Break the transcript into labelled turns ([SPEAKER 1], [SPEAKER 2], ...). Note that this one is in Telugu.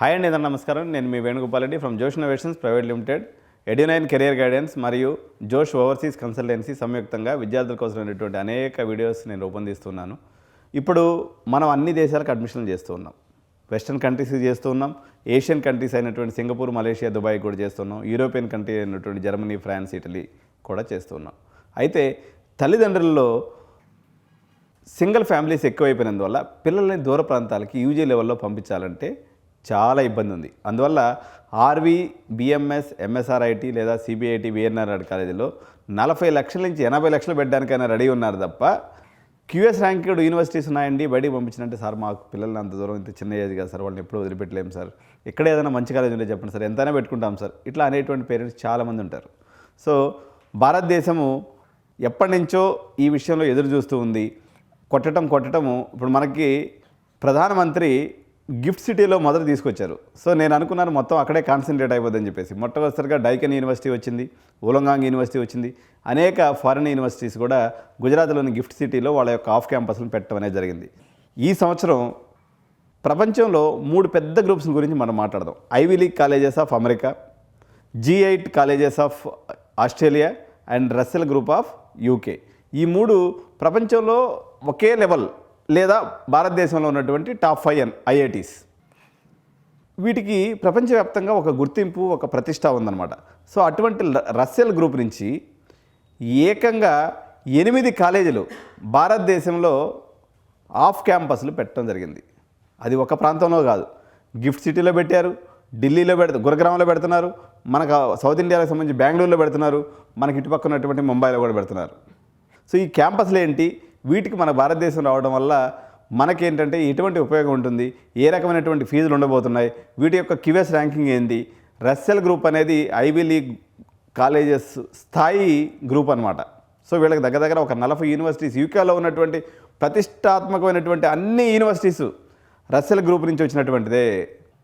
[SPEAKER 1] హాయ్ అండి, నమస్కారం. నేను మీ Venugopal Reddy from Josh Innovations private limited, Edunine career guidance మరియు జోష్ ఓవర్సీస్ కన్సల్టెన్సీ సంయుక్తంగా విద్యార్థుల కోసం అనేటువంటి అనేక వీడియోస్ నేను రూపొందిస్తున్నాను. ఇప్పుడు మనం అన్ని దేశాలకు అడ్మిషన్లు చేస్తూ ఉన్నాం. వెస్టర్న్ కంట్రీస్ చేస్తూ ఉన్నాం, ఏషియన్ కంట్రీస్ అయినటువంటి సింగపూర్, మలేషియా, దుబాయ్ కూడా చేస్తున్నాం, యూరోపియన్ కంట్రీ అయినటువంటి జర్మనీ, ఫ్రాన్స్, ఇటలీ కూడా చేస్తున్నాం. అయితే తల్లిదండ్రుల్లో సింగిల్ ఫ్యామిలీస్ ఎక్కువైపోయినందువల్ల పిల్లల్ని దూర ప్రాంతాలకి యూజీ లెవెల్లో పంపించాలంటే చాలా ఇబ్బంది ఉంది. అందువల్ల ఆర్వి, బిఎంఎస్, ఎంఎస్ఆర్ఐటి లేదా సిబిఐటి, విఎన్ఆర్ కాలేజీలో 40 లక్షల నుంచి 80 లక్షలు పెట్టడానికైనా రెడీ ఉన్నారు తప్ప క్యూఎస్ ర్యాంక్డ్ యూనివర్సిటీస్ ఉన్నాయండి బయటికి పంపించినంటే, సార్ మాకు పిల్లల్ని అంత దూరం ఇంత చిన్న ఏజ్ కదా సార్, వాళ్ళని ఎప్పుడు వదిలిపెట్టలేము సార్, ఇక్కడ ఏదైనా మంచి కాలేజ్ ఉంటే చెప్పండి సార్, ఎంతైనా పెట్టుకుంటాం సార్, ఇట్లా అనేటువంటి పేరెంట్స్ చాలామంది ఉంటారు. సో భారతదేశము ఎప్పటి నుంచో ఈ విషయంలో ఎదురు చూస్తూ ఉంది. కొట్టడము ఇప్పుడు మనకి ప్రధానమంత్రి గిఫ్ట్ సిటీలో మొదట తీసుకొచ్చారు. సో నేను అనుకున్నాను మొత్తం అక్కడే కాన్సన్ట్రేట్ అయిపోద్దని చెప్పేసి. మొట్టమొదటిసారిగా డైకెన్ యూనివర్సిటీ వచ్చింది, వులంగాంగ్ యూనివర్సిటీ వచ్చింది, అనేక ఫారిన్ యూనివర్సిటీస్ కూడా గుజరాత్లోని గిఫ్ట్ సిటీలో వాళ్ళ యొక్క ఆఫ్ క్యాంపస్లను పెట్టడం అనేది జరిగింది. ఈ సంవత్సరం ప్రపంచంలో 3 పెద్ద గ్రూప్స్ గురించి మనం మాట్లాడదాం. Ivy league colleges of America, G8 colleges of Australia and Russell group of UK. ఈ 3 ప్రపంచంలో ఒకే లెవెల్ లేదా భారతదేశంలో ఉన్నటువంటి టాప్ 5 ఐఐటీస్. వీటికి ప్రపంచవ్యాప్తంగా ఒక గుర్తింపు, ఒక ప్రతిష్ట ఉందన్నమాట. సో అటువంటి రస్సెల్ గ్రూప్ నుంచి ఏకంగా 8 కాలేజీలు భారతదేశంలో ఆఫ్ క్యాంపస్లు పెట్టడం జరిగింది. అది ఒక ప్రాంతంలో కాదు, గిఫ్ట్ సిటీలో పెట్టారు, ఢిల్లీలో గురుగ్రామంలో పెడుతున్నారు, మనకు సౌత్ ఇండియాకి సంబంధించి బెంగళూరులో పెడుతున్నారు, మనకి ఇటుపక్క ఉన్నటువంటి ముంబైలో కూడా పెడుతున్నారు. సో ఈ క్యాంపస్లు ఏంటి, వీటికి మన భారతదేశం రావడం వల్ల మనకేంటంటే ఎటువంటి ఉపయోగం ఉంటుంది, ఏ రకమైనటువంటి ఫీజులు ఉండబోతున్నాయి, వీటి యొక్క క్యూఎస్ ర్యాంకింగ్ ఏంటి. రస్సెల్ గ్రూప్ అనేది ఐవీ లీగ్ కాలేజెస్ స్థాయి గ్రూప్ అనమాట. సో వీళ్ళకి దగ్గర ఒక 40 యూనివర్సిటీస్, యూకేలో ఉన్నటువంటి ప్రతిష్టాత్మకమైనటువంటి అన్ని యూనివర్సిటీస్ రస్సెల్ గ్రూప్ నుంచి వచ్చినటువంటిదే.